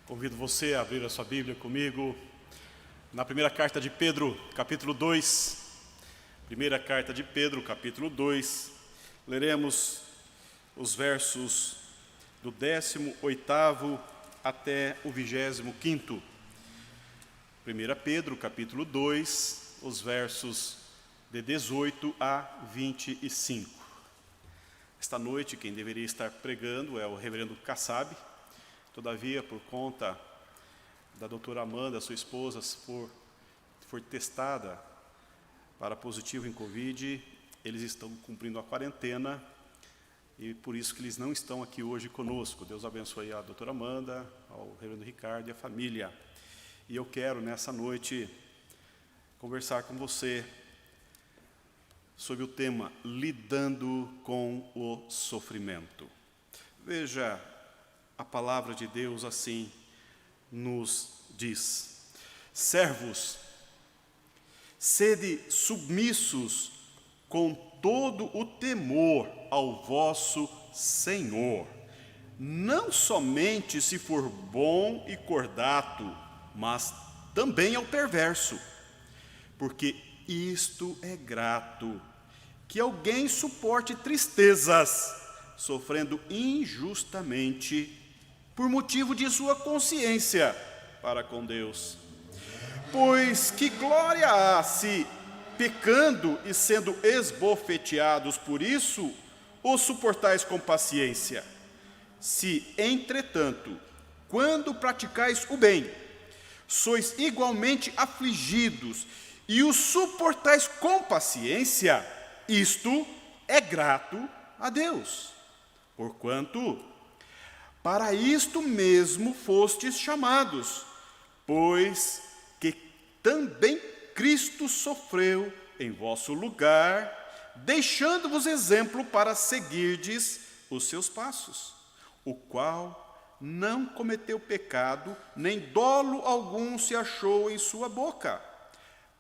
Convido você a abrir a sua Bíblia comigo na primeira carta de Pedro, capítulo 2. Primeira carta de Pedro, capítulo 2. Leremos os versos do 18º até o 25º. 1 Pedro, capítulo 2, os versos de 18 a 25. Esta noite quem deveria estar pregando é o reverendo Kassab. Todavia, por conta da doutora Amanda, sua esposa, foi testada para positivo em Covid, eles estão cumprindo a quarentena e por isso que eles não estão aqui hoje conosco. Deus abençoe a doutora Amanda, ao reverendo Ricardo e a família. E eu quero, nessa noite, conversar com você sobre o tema Lidando com o Sofrimento. Veja, a palavra de Deus assim nos diz: servos, sede submissos com todo o temor ao vosso Senhor, não somente se for bom e cordato, mas também ao perverso, porque isto é grato, que alguém suporte tristezas, sofrendo injustamente, por motivo de sua consciência para com Deus. Pois que glória há se, pecando e sendo esbofeteados por isso, os suportais com paciência? Se, entretanto, quando praticais o bem, sois igualmente afligidos e os suportais com paciência, isto é grato a Deus. Porquanto, para isto mesmo fostes chamados, pois que também Cristo sofreu em vosso lugar, deixando-vos exemplo para seguirdes os seus passos, o qual não cometeu pecado, nem dolo algum se achou em sua boca.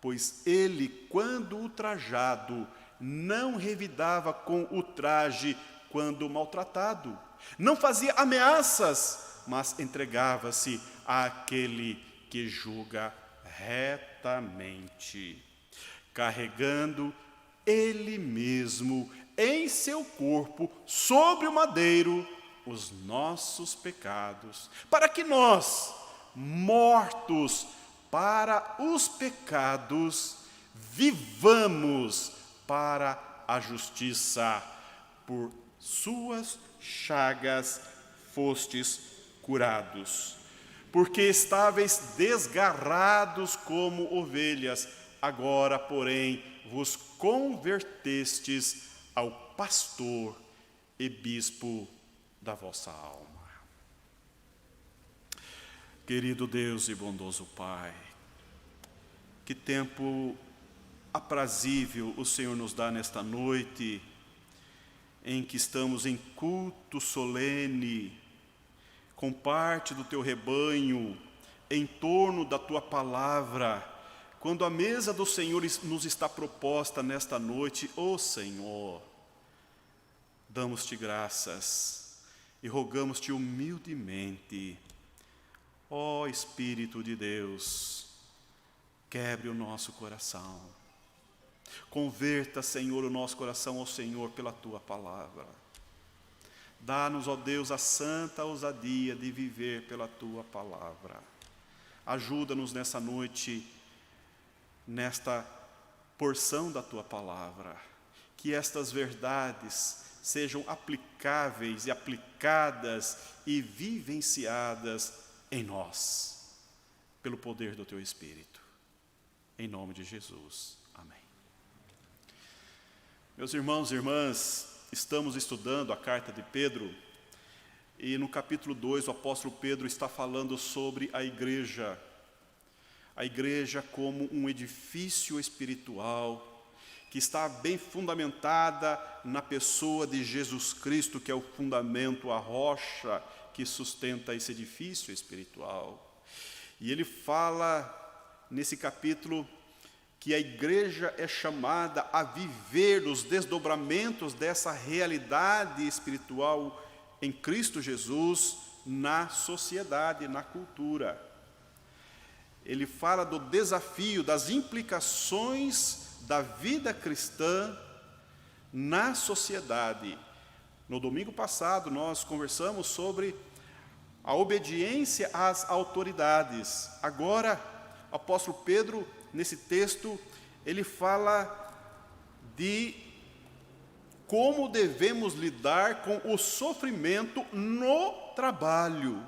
Pois ele, quando ultrajado, não revidava com ultraje quando maltratado, não fazia ameaças, mas entregava-se àquele que julga retamente, carregando ele mesmo em seu corpo sobre o madeiro os nossos pecados, para que nós, mortos para os pecados, vivamos para a justiça. Por suas chagas fostes curados. Porque estáveis desgarrados como ovelhas, agora, porém, vos convertestes ao pastor e bispo da vossa alma. Querido Deus e bondoso Pai, que tempo aprazível o Senhor nos dá nesta noite, em que estamos em culto solene, com parte do teu rebanho, em torno da tua palavra, quando a mesa do Senhor nos está proposta nesta noite, ó Senhor, damos-te graças e rogamos-te humildemente, ó Espírito de Deus, quebre o nosso coração. Converta, Senhor, o nosso coração ao Senhor pela Tua palavra. Dá-nos, ó Deus, a santa ousadia de viver pela Tua palavra. Ajuda-nos nessa noite, nesta porção da Tua palavra, que estas verdades sejam aplicáveis e aplicadas e vivenciadas em nós, pelo poder do Teu Espírito. Em nome de Jesus. Amém. Meus irmãos e irmãs, estamos estudando a carta de Pedro e no capítulo 2 o apóstolo Pedro está falando sobre a igreja como um edifício espiritual que está bem fundamentada na pessoa de Jesus Cristo, que é o fundamento, a rocha que sustenta esse edifício espiritual. E ele fala nesse capítulo que a igreja é chamada a viver os desdobramentos dessa realidade espiritual em Cristo Jesus na sociedade, na cultura. Ele fala do desafio, das implicações da vida cristã na sociedade. No domingo passado, nós conversamos sobre a obediência às autoridades. Agora, o apóstolo Pedro, nesse texto, ele fala de como devemos lidar com o sofrimento no trabalho.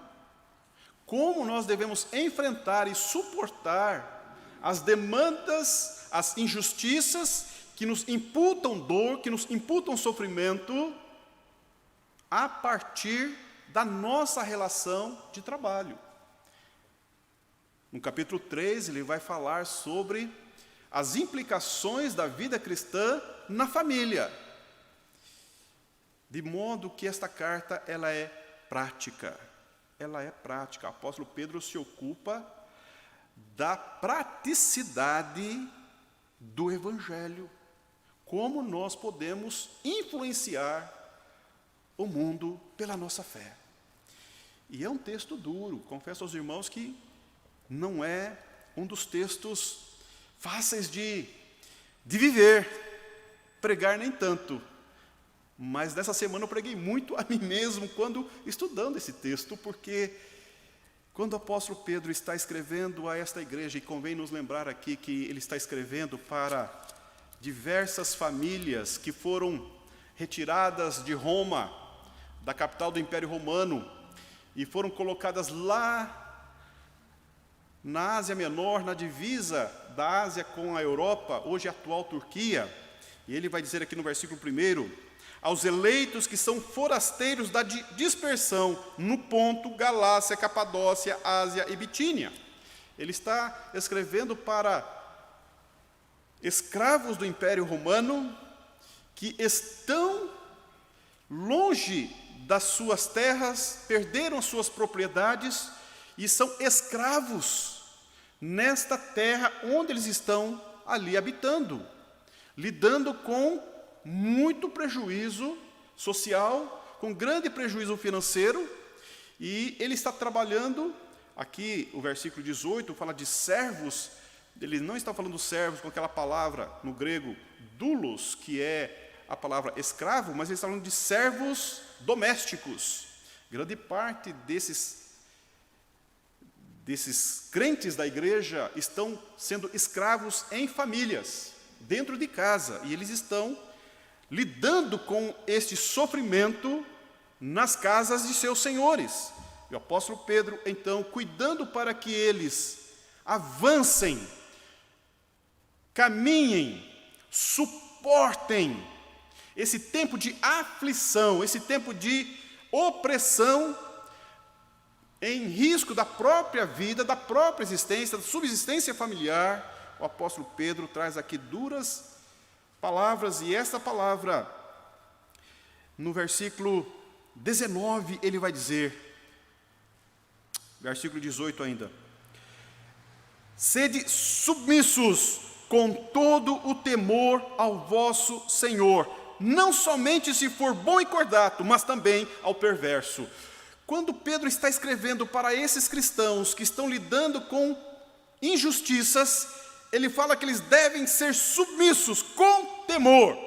Como nós devemos enfrentar e suportar as demandas, as injustiças que nos imputam dor, que nos imputam sofrimento, a partir da nossa relação de trabalho. No capítulo 3, ele vai falar sobre as implicações da vida cristã na família. De modo que esta carta, ela é prática. Ela é prática. O apóstolo Pedro se ocupa da praticidade do Evangelho. Como nós podemos influenciar o mundo pela nossa fé. E é um texto duro. Confesso aos irmãos que não é um dos textos fáceis de viver. Pregar nem tanto. Mas nessa semana eu preguei muito a mim mesmo quando estudando esse texto, porque quando o apóstolo Pedro está escrevendo a esta igreja, e convém nos lembrar aqui que ele está escrevendo para diversas famílias que foram retiradas de Roma, da capital do Império Romano, e foram colocadas lá na Ásia Menor, na divisa da Ásia com a Europa, hoje a atual Turquia. E ele vai dizer aqui no versículo 1, aos eleitos que são forasteiros da dispersão no Ponto, Galácia, Capadócia, Ásia e Bitínia. Ele está escrevendo para escravos do Império Romano que estão longe das suas terras, perderam as suas propriedades e são escravos nesta terra onde eles estão ali habitando, lidando com muito prejuízo social, com grande prejuízo financeiro, e ele está trabalhando, aqui o versículo 18 fala de servos, ele não está falando servos com aquela palavra no grego, doulos, que é a palavra escravo, mas ele está falando de servos domésticos. Grande parte desses crentes da igreja estão sendo escravos em famílias, dentro de casa, e eles estão lidando com este sofrimento nas casas de seus senhores. E o apóstolo Pedro, então, cuidando para que eles avancem, caminhem, suportem esse tempo de aflição, esse tempo de opressão, em risco da própria vida, da própria existência, da subsistência familiar, o apóstolo Pedro traz aqui duras palavras, e essa palavra, no versículo 19, ele vai dizer, versículo 18 ainda, sede submissos com todo o temor ao vosso Senhor, não somente se for bom e cordato, mas também ao perverso. Quando Pedro está escrevendo para esses cristãos que estão lidando com injustiças, ele fala que eles devem ser submissos com temor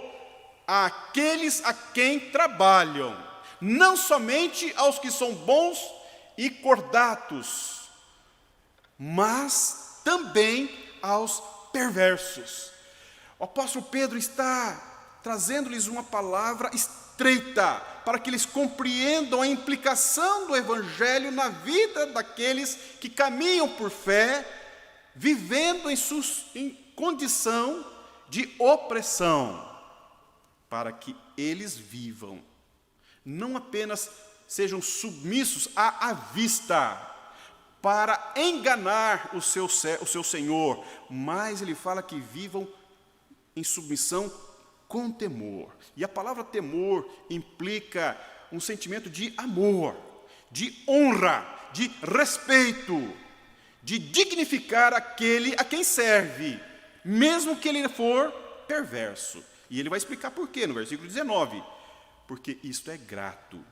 àqueles a quem trabalham, não somente aos que são bons e cordatos, mas também aos perversos. O apóstolo Pedro está trazendo-lhes uma palavra estreita, para que eles compreendam a implicação do Evangelho na vida daqueles que caminham por fé, vivendo em condição de opressão, para que eles vivam, não apenas sejam submissos à vista, para enganar o seu Senhor, mas ele fala que vivam em submissão com temor. E a palavra temor implica um sentimento de amor, de honra, de respeito, de dignificar aquele a quem serve, mesmo que ele for perverso. E ele vai explicar por quê, no versículo 19. Porque isto é grato.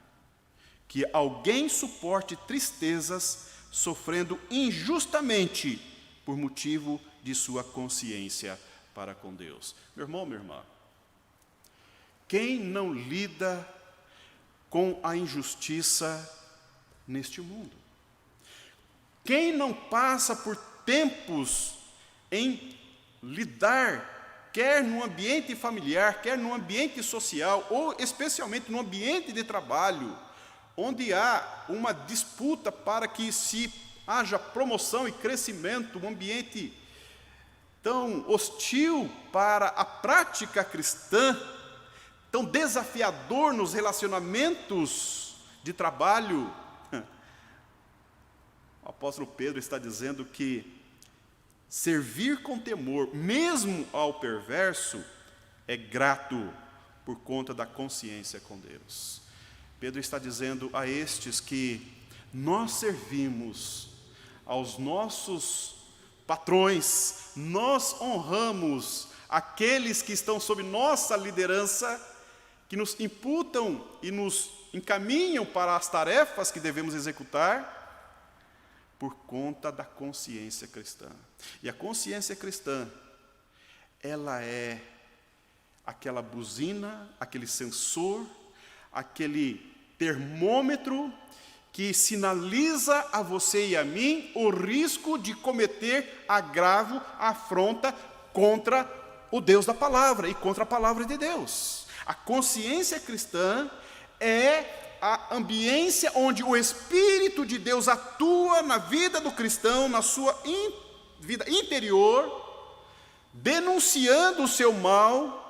que alguém suporte tristezas sofrendo injustamente por motivo de sua consciência para com Deus. Meu irmão, minha irmã, quem não lida com a injustiça neste mundo? Quem não passa por tempos em lidar, quer no ambiente familiar, quer no ambiente social, ou especialmente no ambiente de trabalho, onde há uma disputa para que se haja promoção e crescimento, um ambiente tão hostil para a prática cristã, tão desafiador nos relacionamentos de trabalho. O apóstolo Pedro está dizendo que servir com temor, mesmo ao perverso, é grato por conta da consciência com Deus. Pedro está dizendo a estes que nós servimos aos nossos patrões, nós honramos aqueles que estão sob nossa liderança, que nos imputam e nos encaminham para as tarefas que devemos executar, por conta da consciência cristã. E a consciência cristã, ela é aquela buzina, aquele sensor, aquele termômetro que sinaliza a você e a mim o risco de cometer agravo, afronta contra o Deus da palavra e contra a palavra de Deus. A consciência cristã é a ambiência onde o Espírito de Deus atua na vida do cristão, na sua vida interior, denunciando o seu mal,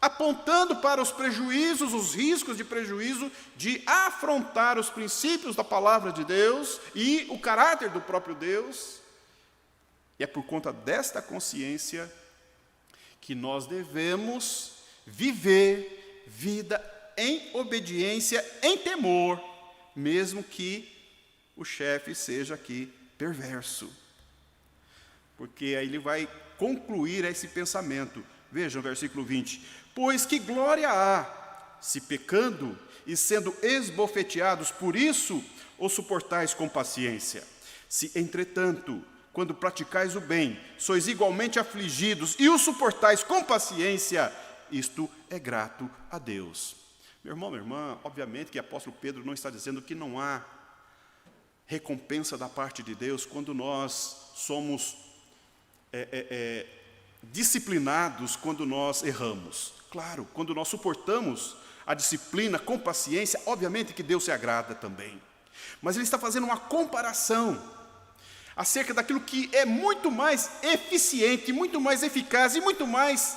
apontando para os prejuízos, os riscos de prejuízo, de afrontar os princípios da palavra de Deus e o caráter do próprio Deus. E é por conta desta consciência que nós devemos viver vida em obediência, em temor, mesmo que o chefe seja aqui perverso. Porque aí ele vai concluir esse pensamento. Veja o versículo 20. Pois que glória há, se pecando e sendo esbofeteados por isso, o suportais com paciência. Se, entretanto, quando praticais o bem, sois igualmente afligidos e o suportais com paciência, isto é grato a Deus. Meu irmão, minha irmã, obviamente que o apóstolo Pedro não está dizendo que não há recompensa da parte de Deus quando nós somos disciplinados, quando nós erramos. Claro, quando nós suportamos a disciplina com paciência, obviamente que Deus se agrada também. Mas ele está fazendo uma comparação acerca daquilo que é muito mais eficiente, muito mais eficaz e muito mais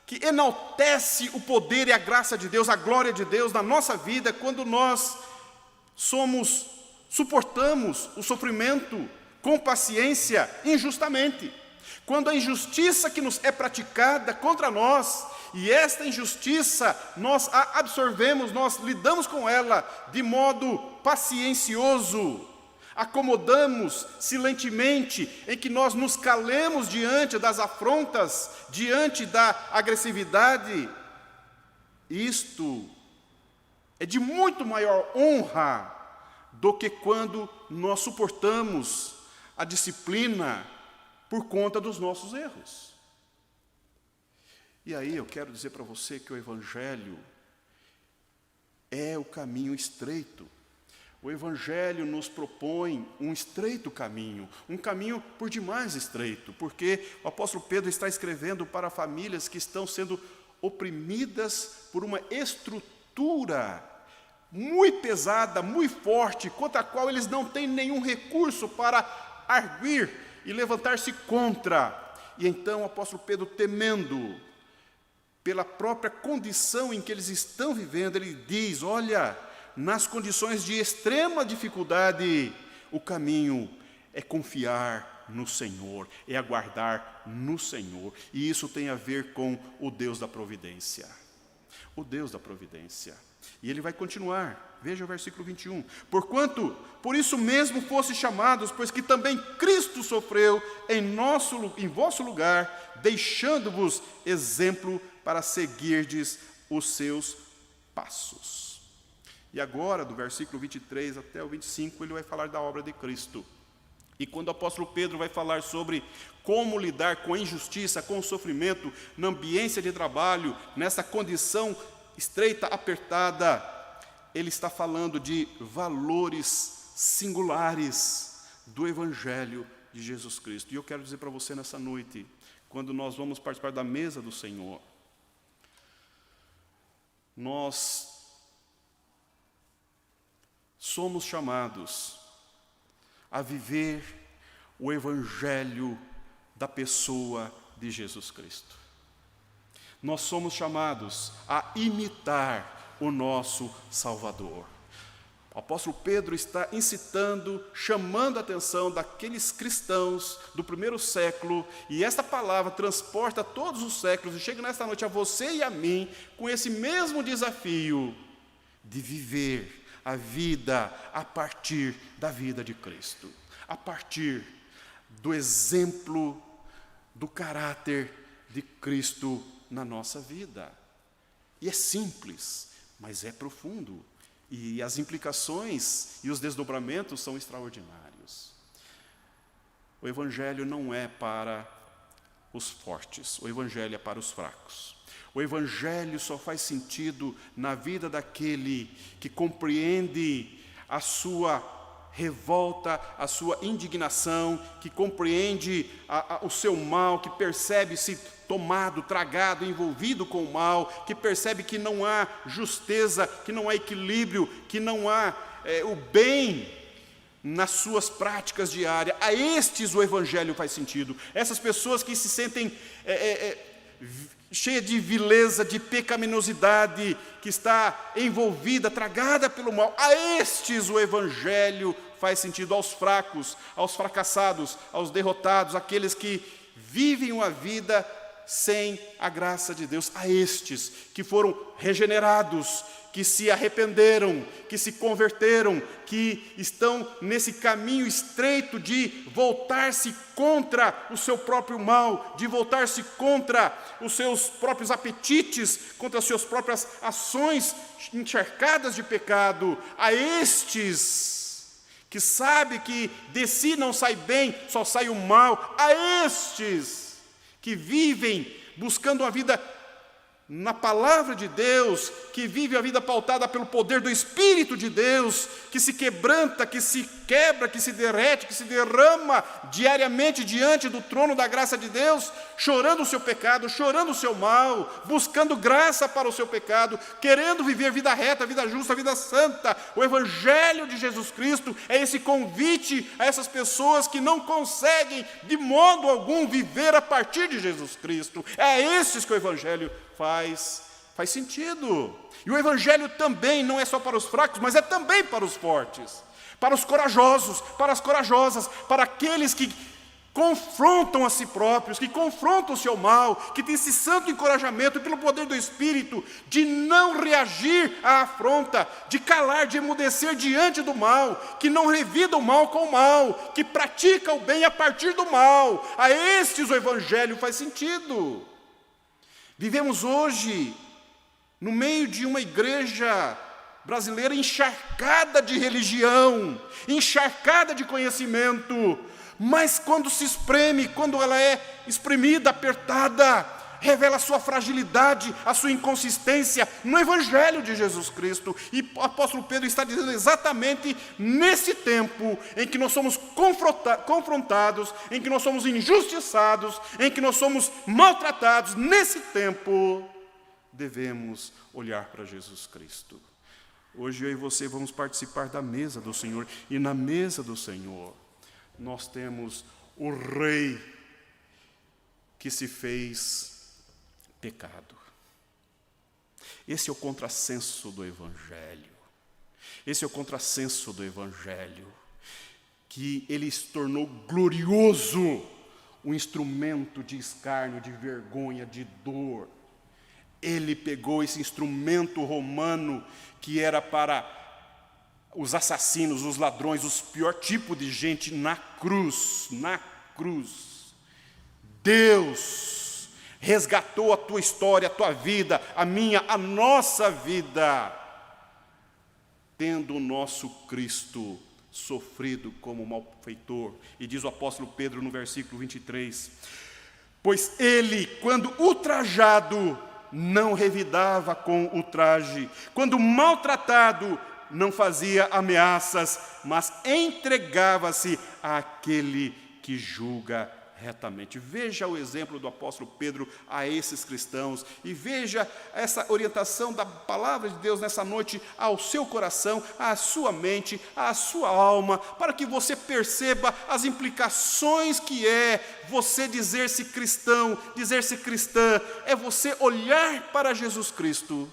que enaltece o poder e a graça de Deus, a glória de Deus na nossa vida, quando nós suportamos o sofrimento com paciência injustamente. Quando a injustiça que nos é praticada contra nós, e esta injustiça nós a absorvemos, nós lidamos com ela de modo paciencioso, acomodamos silentemente, em que nós nos calemos diante das afrontas, diante da agressividade, isto é de muito maior honra do que quando nós suportamos a disciplina por conta dos nossos erros. E aí eu quero dizer para você que o Evangelho é o caminho estreito. O Evangelho nos propõe um estreito caminho, um caminho por demais estreito, porque o apóstolo Pedro está escrevendo para famílias que estão sendo oprimidas por uma estrutura muito pesada, muito forte, contra a qual eles não têm nenhum recurso para arguir e levantar-se contra. E então o apóstolo Pedro, temendo pela própria condição em que eles estão vivendo, ele diz: olha, nas condições de extrema dificuldade, o caminho é confiar no Senhor, é aguardar no Senhor. E isso tem a ver com o Deus da providência. O Deus da providência. E ele vai continuar, veja o versículo 21. Porquanto, por isso mesmo fosse chamados, pois que também Cristo sofreu em vosso lugar, deixando-vos exemplo para seguirdes os seus passos. E agora, do versículo 23 até o 25, ele vai falar da obra de Cristo. E quando o apóstolo Pedro vai falar sobre como lidar com a injustiça, com o sofrimento, na ambiência de trabalho, nessa condição estreita, apertada, ele está falando de valores singulares do Evangelho de Jesus Cristo. E eu quero dizer para você nessa noite, quando nós vamos participar da mesa do Senhor, nós somos chamados a viver o Evangelho da pessoa de Jesus Cristo. Nós somos chamados a imitar o nosso Salvador. O apóstolo Pedro está incitando, chamando a atenção daqueles cristãos do primeiro século, e esta palavra transporta todos os séculos e chega nesta noite a você e a mim com esse mesmo desafio de viver a vida a partir da vida de Cristo, a partir do exemplo do caráter de Cristo na nossa vida. E é simples, mas é profundo. E as implicações e os desdobramentos são extraordinários. O Evangelho não é para os fortes, o Evangelho é para os fracos. O Evangelho só faz sentido na vida daquele que compreende a sua revolta, a sua indignação, que compreende o seu mal, que percebe-se tomado, tragado, envolvido com o mal, que percebe que não há justeza, que não há equilíbrio, que não há o bem nas suas práticas diárias. A estes o Evangelho faz sentido. Essas pessoas que se sentem cheia de vileza, de pecaminosidade, que está envolvida, tragada pelo mal, a estes o Evangelho faz sentido, aos fracos, aos fracassados, aos derrotados, aqueles que vivem uma vida sem a graça de Deus, a estes que foram regenerados, que se arrependeram, que se converteram, que estão nesse caminho estreito de voltar-se contra o seu próprio mal, de voltar-se contra os seus próprios apetites, contra as suas próprias ações encharcadas de pecado. A estes que sabe que de si não sai bem, só sai o mal, a estes que vivem buscando uma vida na palavra de Deus, que vive a vida pautada pelo poder do Espírito de Deus, que se quebranta, que se quebra, que se derrete, que se derrama diariamente diante do trono da graça de Deus, chorando o seu pecado, chorando o seu mal, buscando graça para o seu pecado, querendo viver vida reta, vida justa, vida santa. O Evangelho de Jesus Cristo é esse convite a essas pessoas que não conseguem de modo algum viver a partir de Jesus Cristo. É a esses que o Evangelho faz sentido. E o Evangelho também não é só para os fracos, mas é também para os fortes, para os corajosos, para as corajosas, para aqueles que confrontam a si próprios, que confrontam o seu mal, que têm esse santo encorajamento pelo poder do Espírito, de não reagir à afronta, de calar, de emudecer diante do mal, que não revida o mal com o mal, que pratica o bem a partir do mal. A estes o Evangelho faz sentido. Vivemos hoje no meio de uma igreja brasileira encharcada de religião, encharcada de conhecimento, mas quando se espreme, quando ela é espremida, apertada, revela a sua fragilidade, a sua inconsistência no Evangelho de Jesus Cristo. E o apóstolo Pedro está dizendo exatamente nesse tempo em que nós somos confrontados, em que nós somos injustiçados, em que nós somos maltratados, nesse tempo devemos olhar para Jesus Cristo. Hoje eu e você vamos participar da mesa do Senhor, e na mesa do Senhor nós temos o Rei que se fez pecado. Esse é o contrassenso do Evangelho. Esse é o contrassenso do Evangelho, que ele se tornou glorioso, um instrumento de escárnio, de vergonha, de dor. Ele pegou esse instrumento romano que era para os assassinos, os ladrões, os pior tipo de gente na cruz. Deus resgatou a tua história, a tua vida, a minha, a nossa vida. tendo o nosso Cristo sofrido como malfeitor. E diz o apóstolo Pedro no versículo 23, pois ele, quando ultrajado, não revidava com ultraje, quando maltratado, não fazia ameaças, mas entregava-se àquele que julga retamente. Veja o exemplo do apóstolo Pedro a esses cristãos e veja essa orientação da palavra de Deus nessa noite ao seu coração, à sua mente, à sua alma, para que você perceba as implicações que é você dizer-se cristão, dizer-se cristã, é você olhar para Jesus Cristo,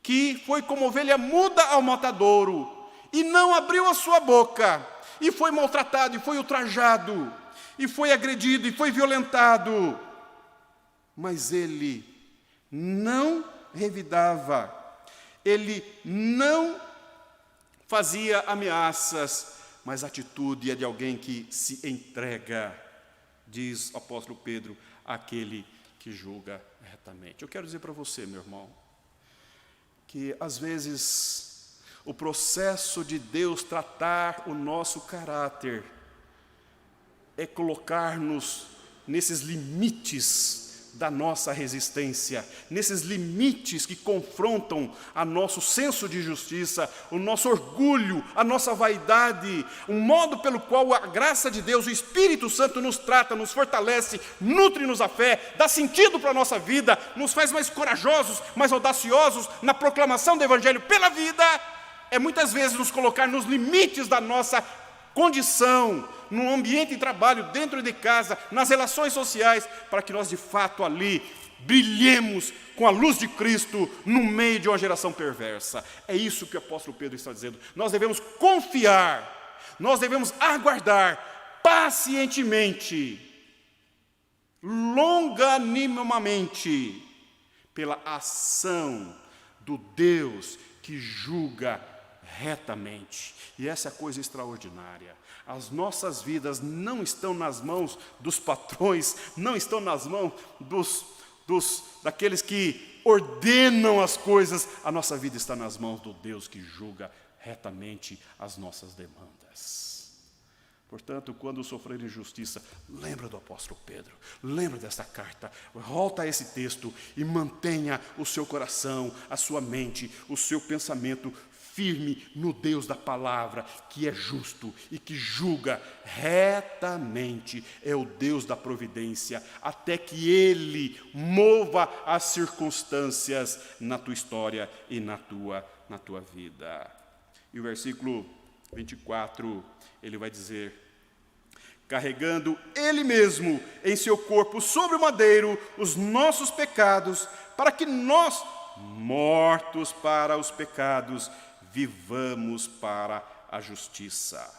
que foi como ovelha muda ao matadouro e não abriu a sua boca, e foi maltratado, e foi ultrajado, e foi agredido, e foi violentado, mas ele não revidava, ele não fazia ameaças, mas a atitude é de alguém que se entrega, diz o apóstolo Pedro, àquele que julga retamente. Eu quero dizer para você, meu irmão, que às vezes o processo de Deus tratar o nosso caráter é colocar-nos nesses limites da nossa resistência, nesses limites que confrontam a nosso senso de justiça, o nosso orgulho, a nossa vaidade, o modo pelo qual a graça de Deus, o Espírito Santo nos trata, nos fortalece, nutre-nos a fé, dá sentido para a nossa vida, nos faz mais corajosos, mais audaciosos na proclamação do Evangelho pela vida, é muitas vezes nos colocar nos limites da nossa condição, no ambiente de trabalho, dentro de casa, nas relações sociais, para que nós de fato ali brilhemos com a luz de Cristo no meio de uma geração perversa. É isso que o apóstolo Pedro está dizendo. Nós devemos confiar, nós devemos aguardar pacientemente, longanimamente, pela ação do Deus que julga retamente. E essa é a coisa extraordinária. As nossas vidas não estão nas mãos dos patrões, não estão nas mãos daqueles que ordenam as coisas. A nossa vida está nas mãos do Deus que julga retamente as nossas demandas. Portanto, quando sofrer injustiça, lembra do apóstolo Pedro, lembra desta carta, volta a esse texto e mantenha o seu coração, a sua mente, o seu pensamento firme no Deus da palavra, que é justo e que julga retamente, é o Deus da providência, até que Ele mova as circunstâncias na tua história e na tua vida. E o versículo 24, ele vai dizer, carregando Ele mesmo em seu corpo sobre o madeiro os nossos pecados, para que nós, mortos para os pecados, vivamos para a justiça.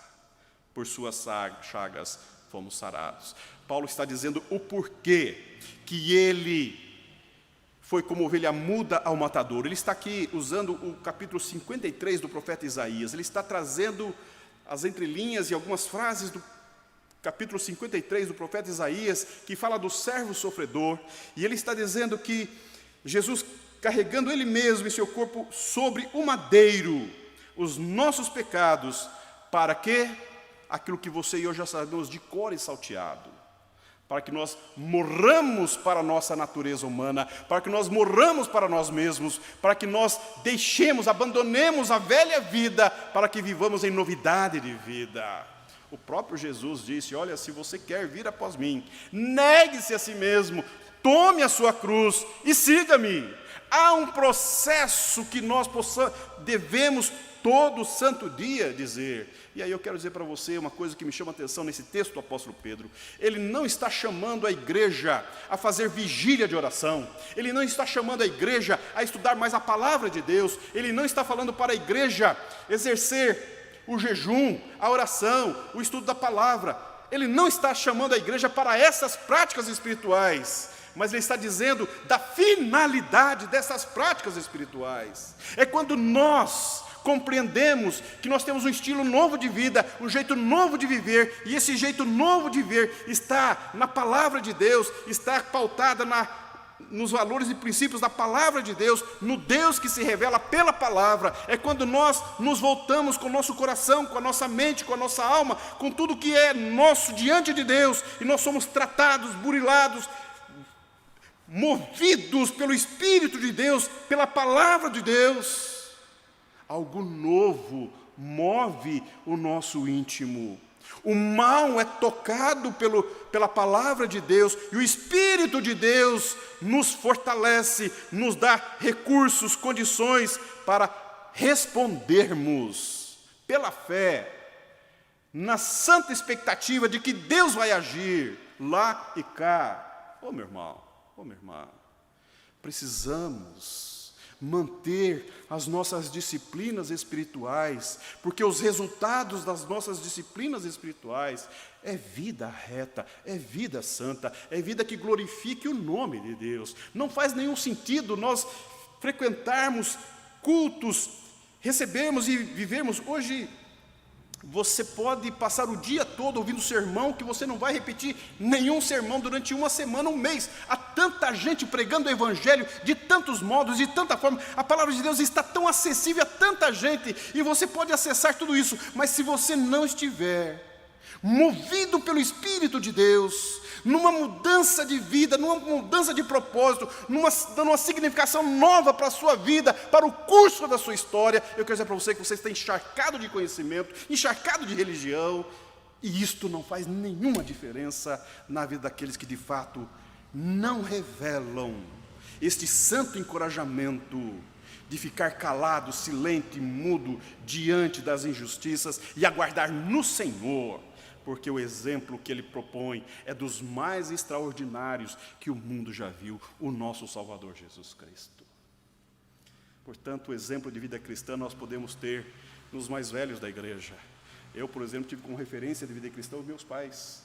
Por suas chagas fomos sarados. Paulo está dizendo o porquê que ele foi como ovelha muda ao matadouro. Ele está aqui usando o capítulo 53 do profeta Isaías. Ele está trazendo as entrelinhas e algumas frases do capítulo 53 do profeta Isaías, que fala do servo sofredor. E ele está dizendo que Jesus, carregando Ele mesmo em seu corpo sobre o madeiro, os nossos pecados, para que? Aquilo que você e eu já sabemos de cor e salteado, para que nós morramos para a nossa natureza humana, para que nós morramos para nós mesmos, para que nós deixemos, abandonemos a velha vida, para que vivamos em novidade de vida. O próprio Jesus disse, olha, se você quer vir após mim, negue-se a si mesmo, tome a sua cruz e siga-me. Há um processo que nós devemos todo santo dia dizer. E aí eu quero dizer para você uma coisa que me chama a atenção nesse texto do apóstolo Pedro. Ele não está chamando a igreja a fazer vigília de oração. Ele não está chamando a igreja a estudar mais a palavra de Deus. Ele não está falando para a igreja exercer o jejum, a oração, o estudo da palavra. Ele não está chamando a igreja para essas práticas espirituais, mas ele está dizendo da finalidade dessas práticas espirituais. É quando nós compreendemos que nós temos um estilo novo de vida, um jeito novo de viver, e esse jeito novo de viver está na palavra de Deus, está pautada na nos valores e princípios da palavra de Deus, no Deus que se revela pela palavra. É quando nós nos voltamos com o nosso coração, com a nossa mente, com a nossa alma, com tudo que é nosso diante de Deus, e nós somos tratados, burilados, movidos pelo Espírito de Deus, pela palavra de Deus. Algo novo move o nosso íntimo. O mal é tocado pela palavra de Deus, e o Espírito de Deus nos fortalece, nos dá recursos, condições para respondermos pela fé, na santa expectativa de que Deus vai agir lá e cá. Ô meu irmão, ô minha irmã, precisamos manter as nossas disciplinas espirituais, porque os resultados das nossas disciplinas espirituais é vida reta, é vida santa, é vida que glorifique o nome de Deus. Não faz nenhum sentido nós frequentarmos cultos, recebermos e vivermos. Hoje você pode passar o dia todo ouvindo sermão, que você não vai repetir nenhum sermão durante uma semana, um mês. Há tanta gente pregando o Evangelho de tantos modos, de tanta forma. A palavra de Deus está tão acessível a tanta gente, e você pode acessar tudo isso. Mas se você não estiver movido pelo Espírito de Deus, numa mudança de vida, numa mudança de propósito, dando uma significação nova para a sua vida, para o curso da sua história, eu quero dizer para você que você está encharcado de conhecimento, encharcado de religião, e isto não faz nenhuma diferença na vida daqueles que de fato não revelam este santo encorajamento de ficar calado, silente, mudo diante das injustiças e aguardar no Senhor, porque o exemplo que ele propõe é dos mais extraordinários que o mundo já viu, o nosso Salvador Jesus Cristo. Portanto, o exemplo de vida cristã nós podemos ter nos mais velhos da igreja. Eu, por exemplo, tive como referência de vida cristã os meus pais.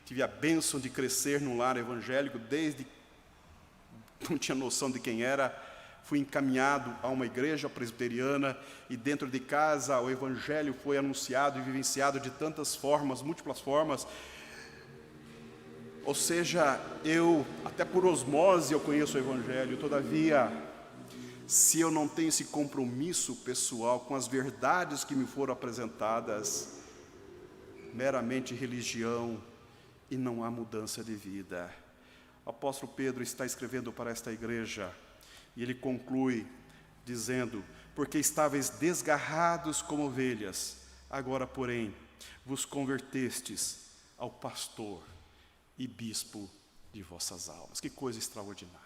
Tive a bênção de crescer num lar evangélico, desde não tinha noção de quem era. Fui encaminhado a uma igreja presbiteriana, e dentro de casa o Evangelho foi anunciado e vivenciado de tantas formas, múltiplas formas. Ou seja, até por osmose eu conheço o Evangelho. Todavia, se eu não tenho esse compromisso pessoal com as verdades que me foram apresentadas, meramente religião, e não há mudança de vida. O apóstolo Pedro está escrevendo para esta igreja, e ele conclui dizendo: porque estáveis desgarrados como ovelhas, agora, porém, vos convertestes ao pastor e bispo de vossas almas. Que coisa extraordinária.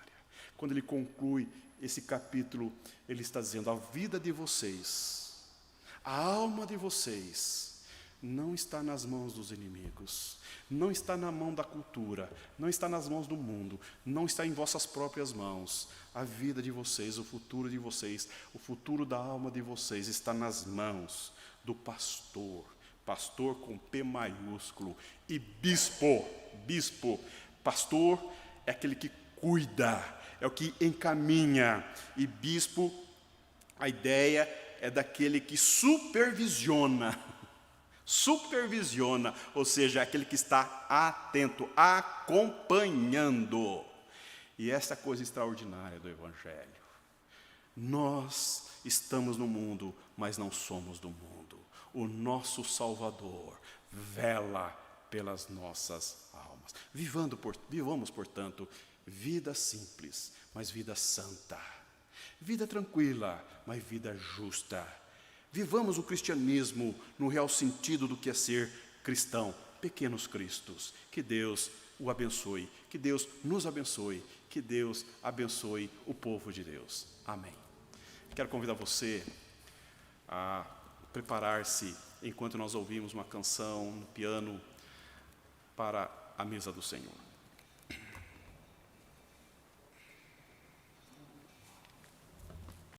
Quando ele conclui esse capítulo, ele está dizendo: a vida de vocês, a alma de vocês, não está nas mãos dos inimigos, não está na mão da cultura, não está nas mãos do mundo, não está em vossas próprias mãos. A vida de vocês, o futuro de vocês, o futuro da alma de vocês está nas mãos do pastor, pastor com P maiúsculo, e bispo. Pastor é aquele que cuida, é o que encaminha, e bispo, a ideia é daquele que supervisiona, ou seja, aquele que está atento, acompanhando. E essa coisa extraordinária do Evangelho: nós estamos no mundo, mas não somos do mundo. O nosso Salvador vela pelas nossas almas. Vivamos, portanto, vida simples, mas vida santa. Vida tranquila, mas vida justa. Vivamos o cristianismo no real sentido do que é ser cristão, pequenos cristos. Que Deus o abençoe, que Deus nos abençoe, que Deus abençoe o povo de Deus. Amém. Quero convidar você a preparar-se enquanto nós ouvimos uma canção no piano para a mesa do Senhor.